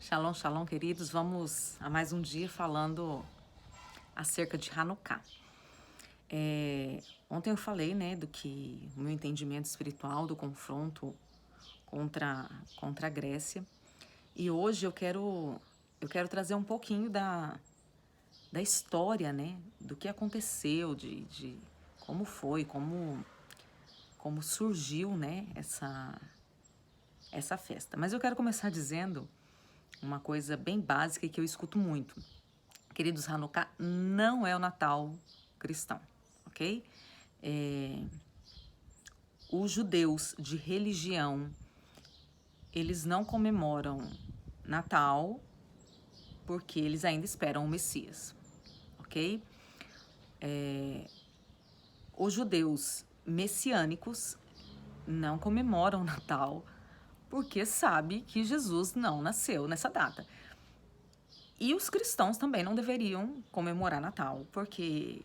Shalom, shalom, queridos. Vamos a mais um dia falando acerca de Hanukkah. Ontem eu falei, né, do que o meu entendimento espiritual do confronto contra a Grécia. E hoje eu quero trazer um pouquinho da história, né, do que aconteceu, de como foi, como surgiu, né, essa festa. Mas eu quero começar dizendo uma coisa bem básica que eu escuto muito. Queridos, Hanukkah não é o Natal cristão, ok? Os judeus de religião, eles não comemoram Natal porque eles ainda esperam o Messias, ok? Os judeus messiânicos não comemoram Natal porque sabe que Jesus não nasceu nessa data. E os cristãos também não deveriam comemorar Natal, porque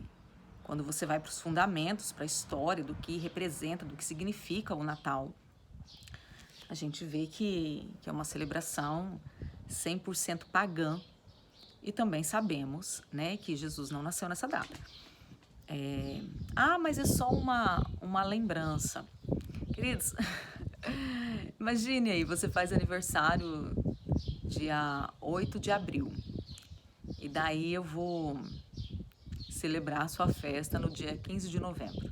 quando você vai para os fundamentos, para a história do que representa, do que significa o Natal, a gente vê que é uma celebração 100% pagã. E também sabemos, né, que Jesus não nasceu nessa data. Mas é só uma lembrança. Queridos, imagine aí, você faz aniversário dia 8 de abril. E daí eu vou celebrar a sua festa no dia 15 de novembro.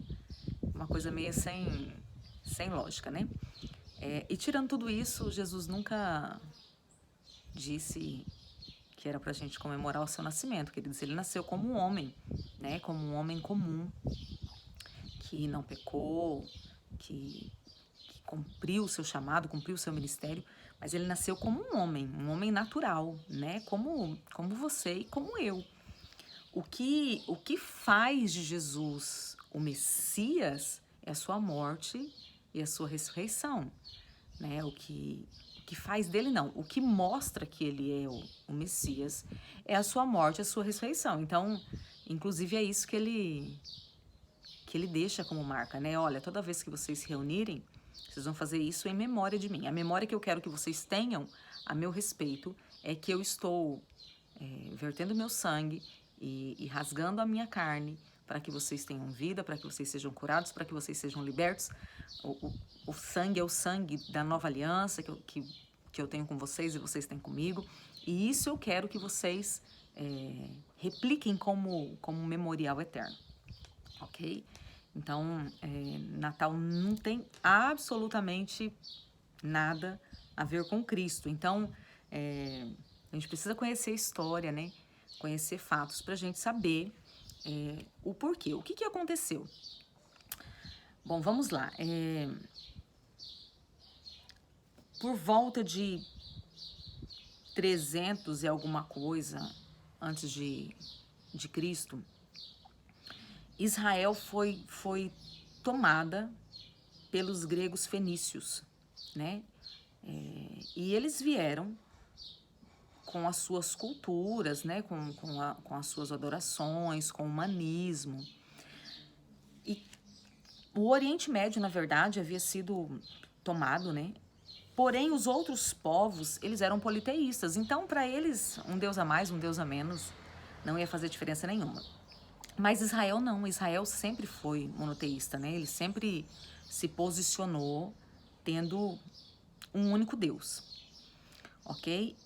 Uma coisa meio sem lógica, né? E tirando tudo isso, Jesus nunca disse que era pra gente comemorar o seu nascimento, queridos. Ele nasceu como um homem, né? Como um homem comum, que não pecou, que cumpriu o seu chamado, cumpriu o seu ministério, mas ele nasceu como um homem natural, né? Como você e como eu. O que faz de Jesus o Messias é a sua morte e a sua ressurreição, né? O que faz dele não, o que mostra que ele é o Messias é a sua morte e a sua ressurreição. Então, inclusive é isso que ele deixa como marca, né? Olha, toda vez que vocês se reunirem, vocês vão fazer isso em memória de mim. A memória que eu quero que vocês tenham a meu respeito é que eu estou vertendo meu sangue e rasgando a minha carne para que vocês tenham vida, para que vocês sejam curados, para que vocês sejam libertos. O sangue é o sangue da nova aliança que eu tenho com vocês e vocês têm comigo. E isso eu quero que vocês repliquem como um memorial eterno, ok? Então, Natal não tem absolutamente nada a ver com Cristo. Então, a gente precisa conhecer a história, né? Conhecer fatos para a gente saber o porquê. O que aconteceu? Bom, vamos lá. Por volta de 300 e alguma coisa antes de Cristo, Israel foi tomada pelos gregos fenícios, né? E eles vieram com as suas culturas, né? Com as suas adorações, com o humanismo. E o Oriente Médio, na verdade, havia sido tomado, né? Porém, os outros povos, eles eram politeístas. Então, para eles, um Deus a mais, um Deus a menos, não ia fazer diferença nenhuma. Mas Israel não. Israel sempre foi monoteísta, né? Ele sempre se posicionou tendo um único Deus, ok?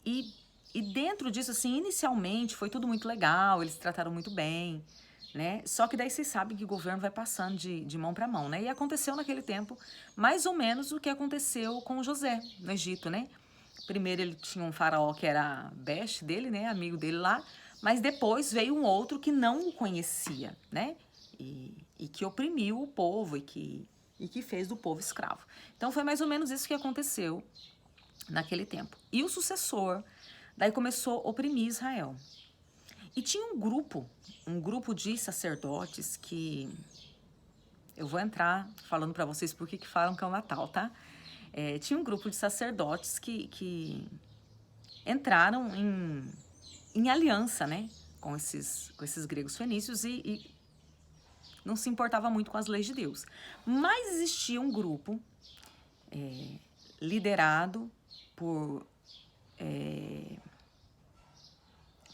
E dentro disso, assim, inicialmente foi tudo muito legal, eles trataram muito bem, né? Só que daí vocês sabem que o governo vai passando de mão para mão, né? E aconteceu naquele tempo mais ou menos o que aconteceu com José no Egito, né? Primeiro ele tinha um faraó que era best dele, né? Amigo dele lá, mas depois veio um outro que não o conhecia, né? E que oprimiu o povo e que fez do povo escravo. Então foi mais ou menos isso que aconteceu naquele tempo. E o sucessor daí começou a oprimir Israel. E tinha um grupo de sacerdotes que eu vou entrar falando para vocês por que falam que é o Natal, tá? Tinha um grupo de sacerdotes que entraram em aliança, né, com esses gregos fenícios e não se importava muito com as leis de Deus. Mas existia um grupo liderado por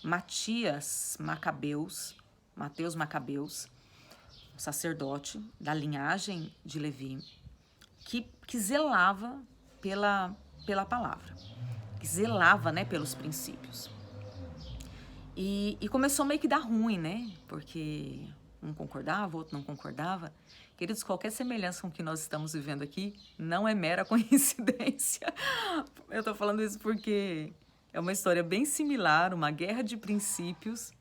Mateus Macabeus, sacerdote da linhagem de Levi, que zelava pela palavra, que zelava, né, pelos princípios. E começou meio que dar ruim, né? Porque um concordava, o outro não concordava. Queridos, qualquer semelhança com o que nós estamos vivendo aqui não é mera coincidência. Eu tô falando isso porque é uma história bem similar, uma guerra de princípios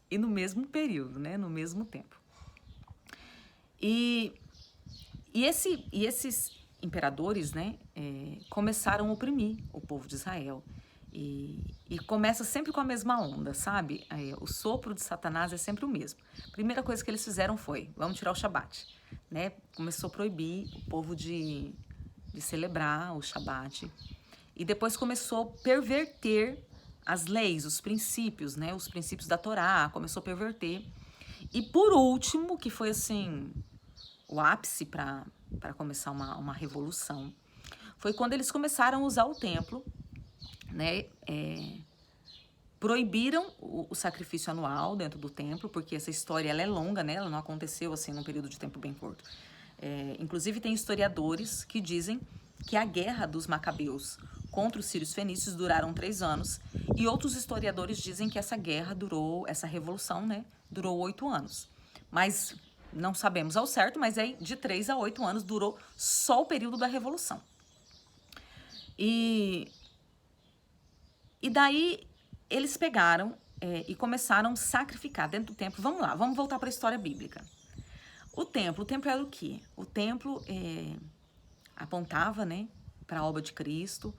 e no mesmo período, né? No mesmo tempo. E esses imperadores, né, começaram a oprimir o povo de Israel. E começa sempre com a mesma onda, sabe? O sopro de Satanás é sempre o mesmo. A primeira coisa que eles fizeram foi, vamos tirar o Shabat, né? Começou a proibir o povo de celebrar o Shabat. E depois começou a perverter as leis, os princípios, né? Os princípios da Torá, começou a perverter. E por último, que foi assim, o ápice para começar uma revolução, foi quando eles começaram a usar o templo, né? Proibiram o sacrifício anual dentro do templo, porque essa história ela é longa, né? Ela não aconteceu assim num período de tempo bem curto. Inclusive tem historiadores que dizem que a guerra dos Macabeus contra os sírios fenícios duraram 3 anos, e outros historiadores dizem que essa guerra durou, essa revolução, né, durou 8 anos. Mas não sabemos ao certo, mas é de 3 a 8 anos durou só o período da revolução. E daí eles pegaram e começaram a sacrificar dentro do templo. Vamos lá, vamos voltar para a história bíblica. O templo era o quê? O templo apontava, né, para a obra de Cristo,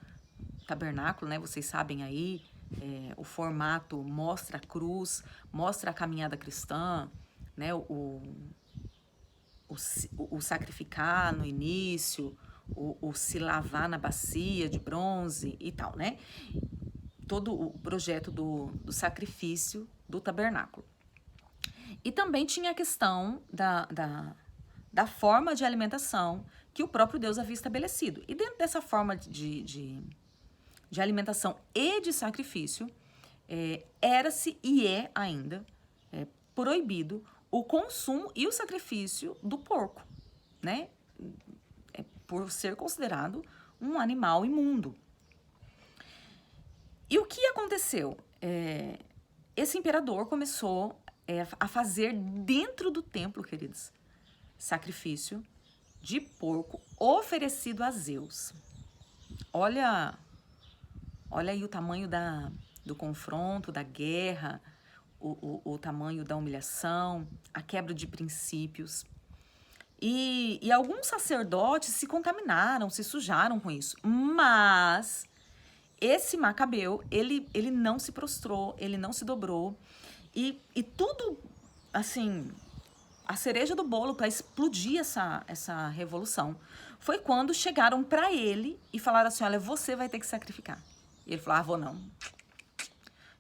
tabernáculo, né, vocês sabem aí, o formato mostra a cruz, mostra a caminhada cristã, né, o sacrificar no início, o se lavar na bacia de bronze e tal, né? Todo o projeto do sacrifício do tabernáculo. E também tinha a questão da forma de alimentação que o próprio Deus havia estabelecido. E dentro dessa forma de alimentação e de sacrifício, era-se e é ainda proibido o consumo e o sacrifício do porco, né? Por ser considerado um animal imundo. E o que aconteceu? Esse imperador começou a fazer dentro do templo, queridos, sacrifício de porco oferecido a Zeus. Olha aí o tamanho do confronto, da guerra, o tamanho da humilhação, a quebra de princípios. E alguns sacerdotes se contaminaram, se sujaram com isso. Mas esse Macabeu, ele não se prostrou, ele não se dobrou. E tudo, assim, a cereja do bolo para explodir essa revolução foi quando chegaram para ele e falaram assim, olha, você vai ter que sacrificar. E ele falou, vou não.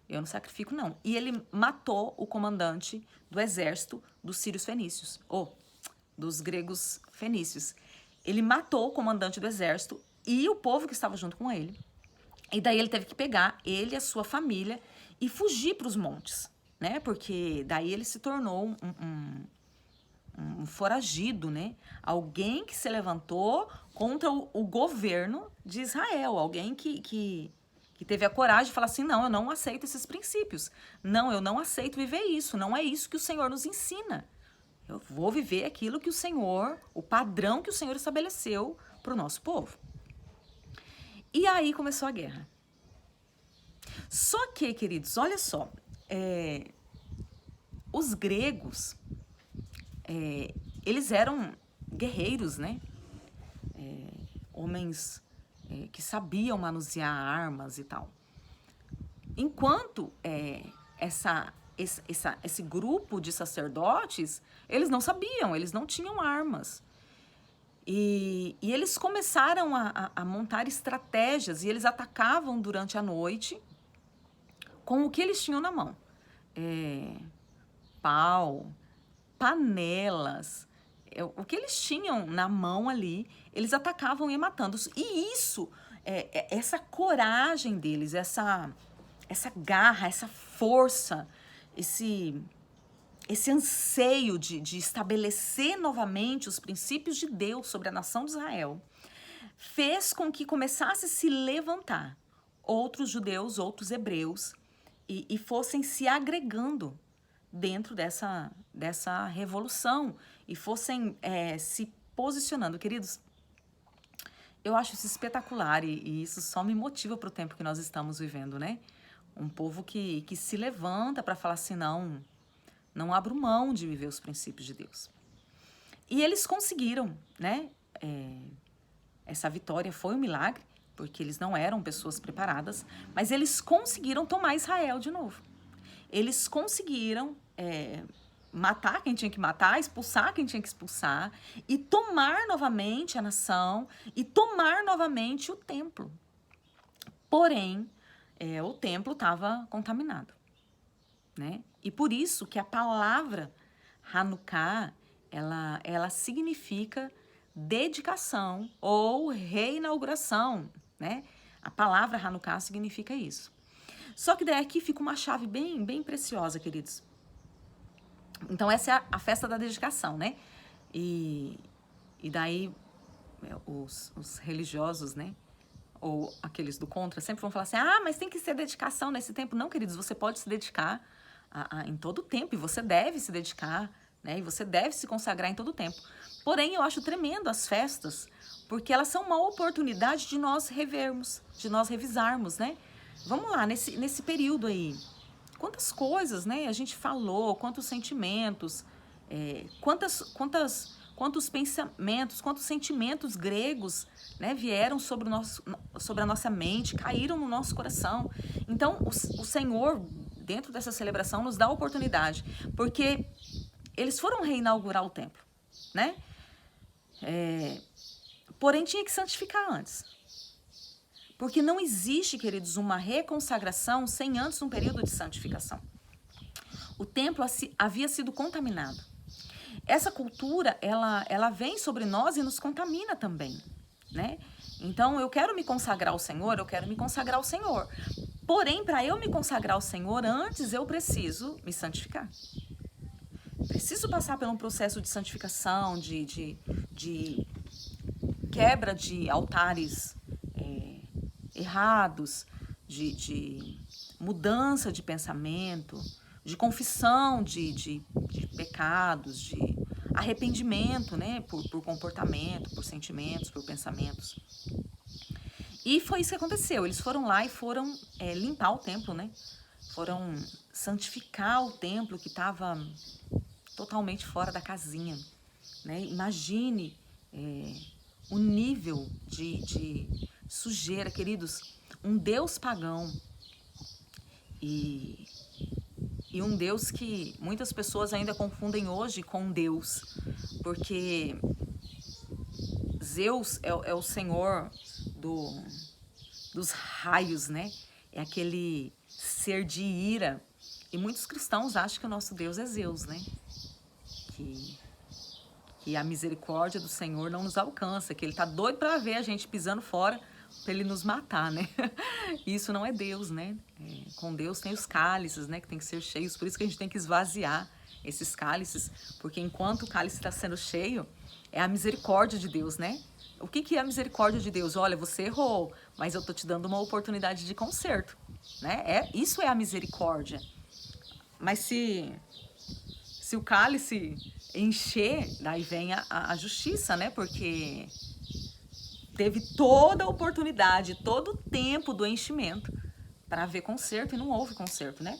Eu não sacrifico, não. E ele matou o comandante do exército dos sírios fenícios, ou dos gregos fenícios. Ele matou o comandante do exército e o povo que estava junto com ele. E daí ele teve que pegar ele e a sua família e fugir para os montes, né? Porque daí ele se tornou um foragido, né? Alguém que se levantou contra o governo de Israel. Alguém que teve a coragem de falar assim, não, eu não aceito esses princípios. Não, eu não aceito viver isso. Não é isso que o Senhor nos ensina. Eu vou viver aquilo que o Senhor, o padrão que o Senhor estabeleceu para o nosso povo. E aí começou a guerra. Só que, queridos, olha só, os gregos, eles eram guerreiros, né? Homens que sabiam manusear armas e tal. Enquanto esse grupo de sacerdotes, eles não sabiam, eles não tinham armas. E eles começaram a montar estratégias e eles atacavam durante a noite com o que eles tinham na mão. Pau, panelas, o que eles tinham na mão ali, eles atacavam e iam matando. E isso essa coragem deles, essa garra, essa força, esse anseio de estabelecer novamente os princípios de Deus sobre a nação de Israel, fez com que começasse a se levantar outros judeus, outros hebreus, e fossem se agregando dentro dessa revolução, e fossem se posicionando. Queridos, eu acho isso espetacular, e isso só me motiva para o tempo que nós estamos vivendo, né? Um povo que se levanta para falar assim, não abro mão de viver os princípios de Deus. E eles conseguiram, né? Essa vitória foi um milagre, porque eles não eram pessoas preparadas, mas eles conseguiram tomar Israel de novo. Eles conseguiram matar quem tinha que matar, expulsar quem tinha que expulsar, e tomar novamente a nação, e tomar novamente o templo. Porém, o templo estava contaminado, né? E por isso que a palavra Hanukkah, ela significa dedicação ou reinauguração, né? A palavra Hanukkah significa isso. Só que daí aqui fica uma chave bem, bem preciosa, queridos. Então essa é a festa da dedicação, né? E daí os religiosos, né? Ou aqueles do contra sempre vão falar assim, mas tem que ser dedicação nesse tempo. Não, queridos, você pode se dedicar em todo o tempo, e você deve se dedicar, né? E você deve se consagrar em todo o tempo. Porém, eu acho tremendo as festas, porque elas são uma oportunidade de nós revermos, de nós revisarmos, né? Vamos lá, nesse período aí, quantas coisas, né, a gente falou, quantos sentimentos, quantos pensamentos, quantos sentimentos gregos, né, vieram sobre a nossa mente, caíram no nosso coração. Então, o Senhor, dentro dessa celebração, nos dá a oportunidade, porque eles foram reinaugurar o templo, né? Porém, tinha que santificar antes. Porque não existe, queridos, uma reconsagração sem antes um período de santificação. O templo havia sido contaminado. Essa cultura, ela vem sobre nós e nos contamina também, né? Então, eu quero me consagrar ao Senhor, Porém, para eu me consagrar ao Senhor, antes eu preciso me santificar. Preciso passar por um processo de santificação, de quebra de altares errados, de mudança de pensamento, de confissão de pecados, de arrependimento, né, por comportamento, por sentimentos, por pensamentos. E foi isso que aconteceu. Eles foram lá e foram limpar o templo, né? Foram santificar o templo que estava totalmente fora da casinha, né? Imagine o nível de sujeira, queridos. Um Deus pagão e um Deus que muitas pessoas ainda confundem hoje com Deus, porque Zeus é o senhor dos raios, né? É aquele ser de ira. E muitos cristãos acham que o nosso Deus é Zeus, né? Que a misericórdia do Senhor não nos alcança, que Ele tá doido para ver a gente pisando fora para Ele nos matar, né? Isso não é Deus, né? Com Deus tem os cálices, né? Que tem que ser cheios, por isso que a gente tem que esvaziar esses cálices, porque enquanto o cálice está sendo cheio, é a misericórdia de Deus, né? O que é a misericórdia de Deus? Olha, você errou, mas eu tô te dando uma oportunidade de conserto, né? Isso é a misericórdia. Mas se o cálice encher, daí vem a justiça, né? Porque teve toda a oportunidade, todo o tempo do enchimento para haver conserto e não houve conserto, né?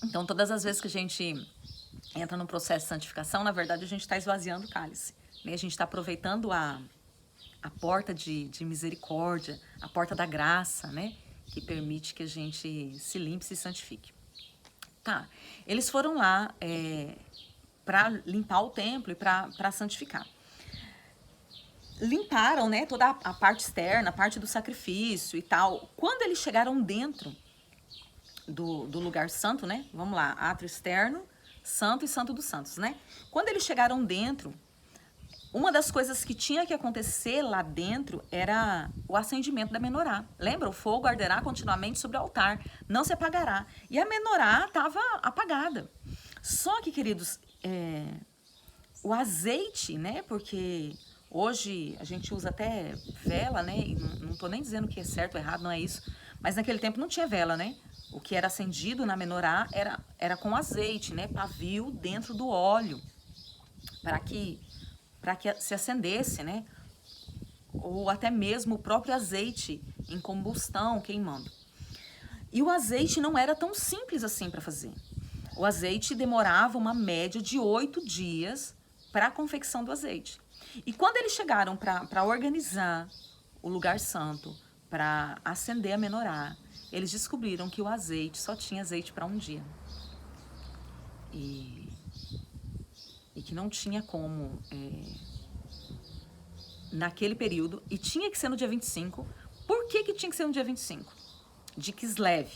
Então, todas as vezes que a gente entra no processo de santificação, na verdade, a gente está esvaziando o cálice, né? A gente está aproveitando a porta de misericórdia, a porta da graça, né? Que permite que a gente se limpe e se santifique. Tá, eles foram lá para limpar o templo e para santificar. Limparam, né, toda a parte externa, a parte do sacrifício e tal. Quando eles chegaram dentro do lugar santo, né? Vamos lá, átrio externo, santo e santo dos santos, né? Quando eles chegaram dentro, uma das coisas que tinha que acontecer lá dentro era o acendimento da menorá. Lembra? O fogo arderá continuamente sobre o altar, não se apagará. E a menorá estava apagada. Só que, queridos, o azeite, né? Porque hoje a gente usa até vela, né? E não estou nem dizendo que é certo ou errado, não é isso. Mas naquele tempo não tinha vela, né? O que era acendido na menorá era com azeite, né? Pavio dentro do óleo, para que se acendesse, né? Ou até mesmo o próprio azeite em combustão, queimando. E o azeite não era tão simples assim para fazer. O azeite demorava uma média de 8 dias para a confecção do azeite. E quando eles chegaram para organizar o lugar santo, para acender a menorá, eles descobriram que o azeite só tinha azeite para um dia. E que não tinha como, naquele período, e tinha que ser no dia 25. Por que tinha que ser no dia 25? De Kislev.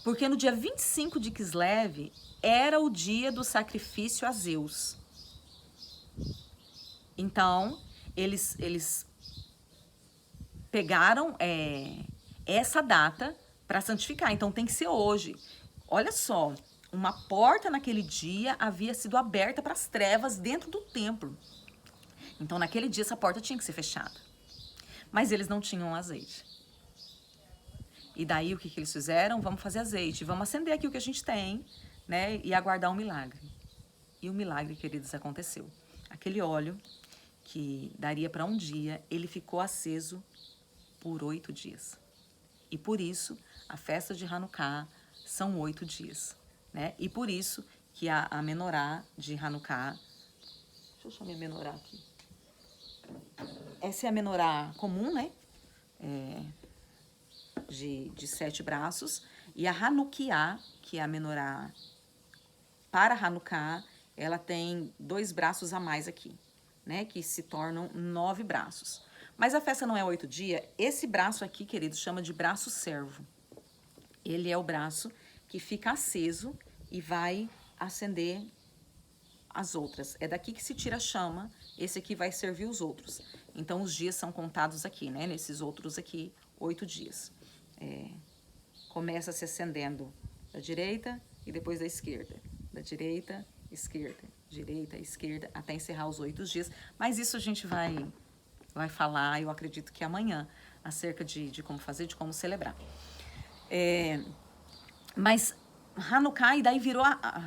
Porque no dia 25 de Kislev era o dia do sacrifício a Zeus. Então, eles pegaram essa data para santificar. Então, tem que ser hoje. Olha só, uma porta naquele dia havia sido aberta para as trevas dentro do templo. Então, naquele dia, essa porta tinha que ser fechada. Mas eles não tinham azeite. E daí, o que eles fizeram? Vamos fazer azeite. Vamos acender aqui o que a gente tem, né? E aguardar um milagre. E o milagre, queridos, aconteceu. Aquele óleo que daria para um dia, ele ficou aceso por 8 dias. E por isso, a festa de Hanukkah são 8 dias, né? E por isso que a menorá de Hanukkah... Deixa eu chamar a menorá aqui. Essa é a menorá comum, né? De 7 braços. E a Hanukkah, que é a menorá para Hanukkah, ela tem 2 braços a mais aqui, né? Que se tornam 9 braços. Mas a festa não é 8 dias. Esse braço aqui, querido, chama de braço servo. Ele é o braço que fica aceso e vai acender as outras. É daqui que se tira a chama. Esse aqui vai servir os outros. Então, os dias são contados aqui, né? Nesses outros aqui, 8 dias. Começa se acendendo da direita e depois da esquerda. Da direita, esquerda, direita, esquerda, até encerrar os 8 dias. Mas isso a gente vai falar, eu acredito que amanhã, acerca de como fazer, de como celebrar. Mas Hanukkah, e daí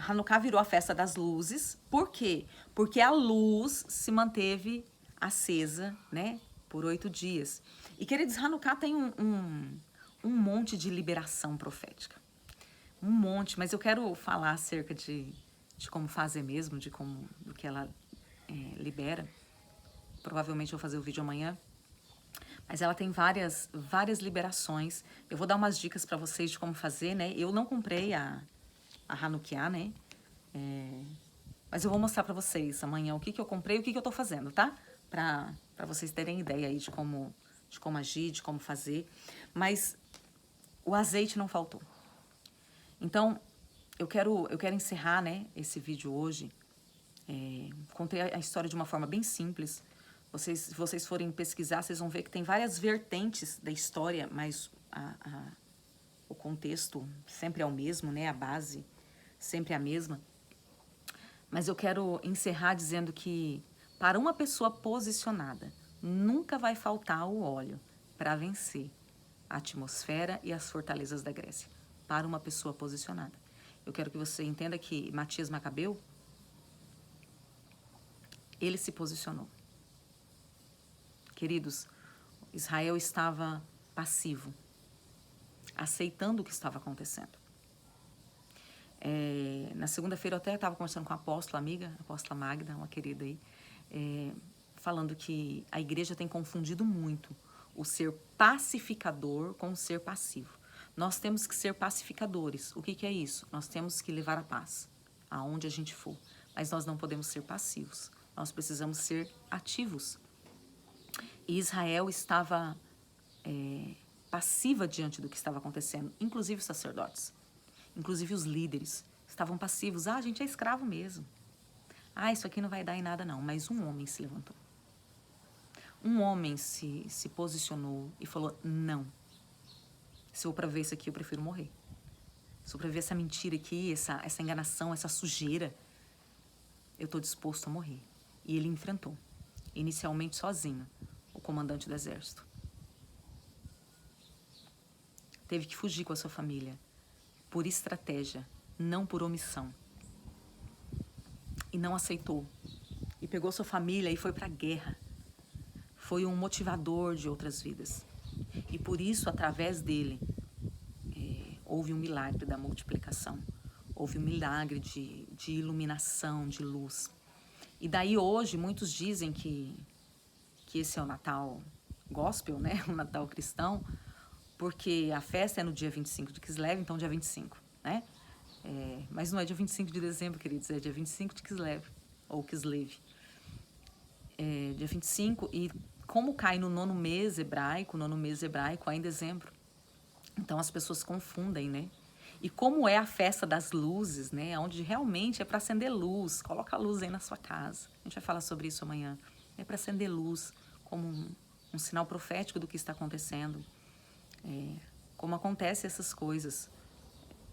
Hanukkah virou a festa das luzes. Por quê? Porque a luz se manteve acesa, né, por 8 dias. E, queridos, Hanukkah tem um monte de liberação profética. Um monte, mas eu quero falar acerca de como fazer mesmo, do que ela libera. Provavelmente eu vou fazer o vídeo amanhã. Mas ela tem várias liberações. Eu vou dar umas dicas para vocês de como fazer, né? Eu não comprei a Hanukkah, né? Mas eu vou mostrar para vocês amanhã o que eu comprei e o que eu tô fazendo, tá? Para vocês terem ideia aí de como agir, de como fazer. Mas o azeite não faltou. Então, eu quero encerrar, né, esse vídeo hoje. Contei a história de uma forma bem simples. Se vocês forem pesquisar, vocês vão ver que tem várias vertentes da história, mas o contexto sempre é o mesmo, né? A base sempre é a mesma. Mas eu quero encerrar dizendo que, para uma pessoa posicionada, nunca vai faltar o óleo para vencer a atmosfera e as fortalezas da Grécia. Para uma pessoa posicionada. Eu quero que você entenda que Matias Macabeu, ele se posicionou. Queridos, Israel estava passivo, aceitando o que estava acontecendo. Na segunda-feira eu até estava conversando com a apóstola, amiga, a apóstola Magda, uma querida aí, falando que a igreja tem confundido muito o ser pacificador com o ser passivo. Nós temos que ser pacificadores. O que é isso? Nós temos que levar a paz aonde a gente for, mas nós não podemos ser passivos. Nós precisamos ser ativos. E Israel estava passiva diante do que estava acontecendo, inclusive os sacerdotes, inclusive os líderes estavam passivos. A gente é escravo mesmo. Ah, isso aqui não vai dar em nada não. Mas um homem se levantou. Um homem se posicionou e falou, não. Se for para ver isso aqui, eu prefiro morrer. Se for para ver essa mentira aqui, essa enganação, essa sujeira, eu estou disposto a morrer. E ele enfrentou, inicialmente sozinho, o comandante do exército. Teve que fugir com a sua família, por estratégia, não por omissão. E não aceitou. E pegou sua família e foi para a guerra. Foi um motivador de outras vidas. E por isso, através dele, houve um milagre da multiplicação. Houve um milagre de iluminação, de luz. E daí hoje, muitos dizem que esse é o Natal gospel, né? O Natal cristão, porque a festa é no dia 25 de Kislev, então dia 25, né? Mas não é dia 25 de dezembro, queridos, é dia 25 de Kislev, ou Kislev. Dia 25, e como cai no nono mês hebraico é em dezembro. Então as pessoas confundem, né? E como é a festa das luzes, né? Onde realmente é para acender luz. Coloca a luz aí na sua casa. A gente vai falar sobre isso amanhã. É para acender luz como um sinal profético do que está acontecendo. Como acontecem essas coisas.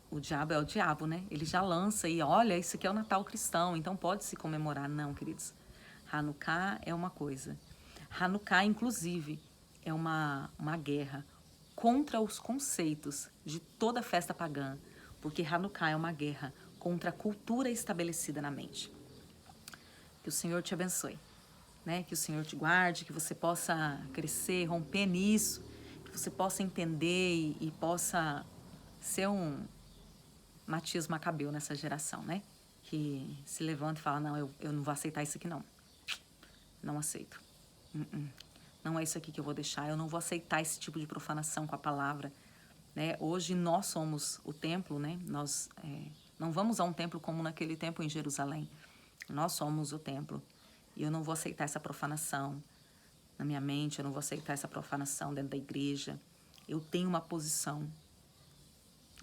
O diabo é o diabo, né? Ele já lança e olha, isso aqui é o Natal cristão, então pode se comemorar. Não, queridos. Hanukkah é uma coisa. Hanukkah, inclusive, é uma guerra contra os conceitos de toda festa pagã, porque Hanukkah é uma guerra contra a cultura estabelecida na mente. Que o Senhor te abençoe, né? Que o Senhor te guarde, que você possa crescer, romper nisso, que você possa entender e possa ser um Matias Macabeu nessa geração, né? Que se levanta e fala, não, eu não vou aceitar isso aqui não. Não aceito. Não é isso aqui que eu vou deixar. Eu não vou aceitar esse tipo de profanação com a palavra. Né? Hoje nós somos o templo, né? Nós não vamos a um templo como naquele tempo em Jerusalém. Nós somos o templo. E eu não vou aceitar essa profanação na minha mente. Eu não vou aceitar essa profanação dentro da igreja. Eu tenho uma posição.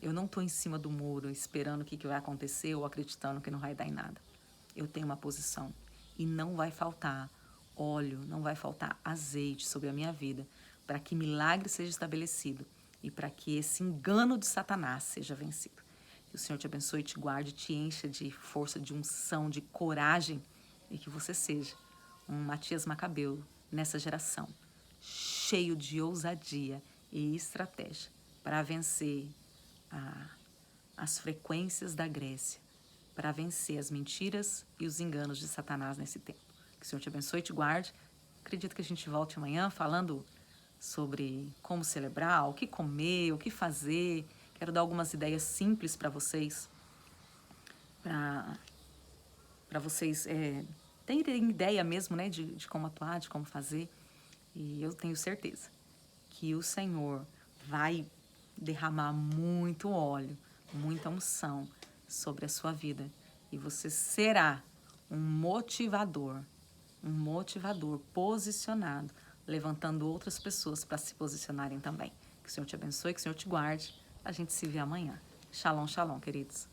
Eu não estou em cima do muro esperando o que vai acontecer ou acreditando que não vai dar em nada. Eu tenho uma posição. E não vai faltar óleo, não vai faltar azeite sobre a minha vida para que milagre seja estabelecido e para que esse engano de Satanás seja vencido. Que o Senhor te abençoe, te guarde, te encha de força, de unção, de coragem e que você seja um Matias Macabeu nessa geração, cheio de ousadia e estratégia para vencer as frequências da Grécia, para vencer as mentiras e os enganos de Satanás nesse tempo. Que o Senhor te abençoe e te guarde. Acredito que a gente volte amanhã falando sobre como celebrar, o que comer, o que fazer. Quero dar algumas ideias simples para vocês, para vocês terem ideia mesmo, né, de como atuar, de como fazer. E eu tenho certeza que o Senhor vai derramar muito óleo, muita unção sobre a sua vida. E você será um motivador posicionado, levantando outras pessoas para se posicionarem também. Que o Senhor te abençoe, que o Senhor te guarde. A gente se vê amanhã. Shalom, shalom, queridos.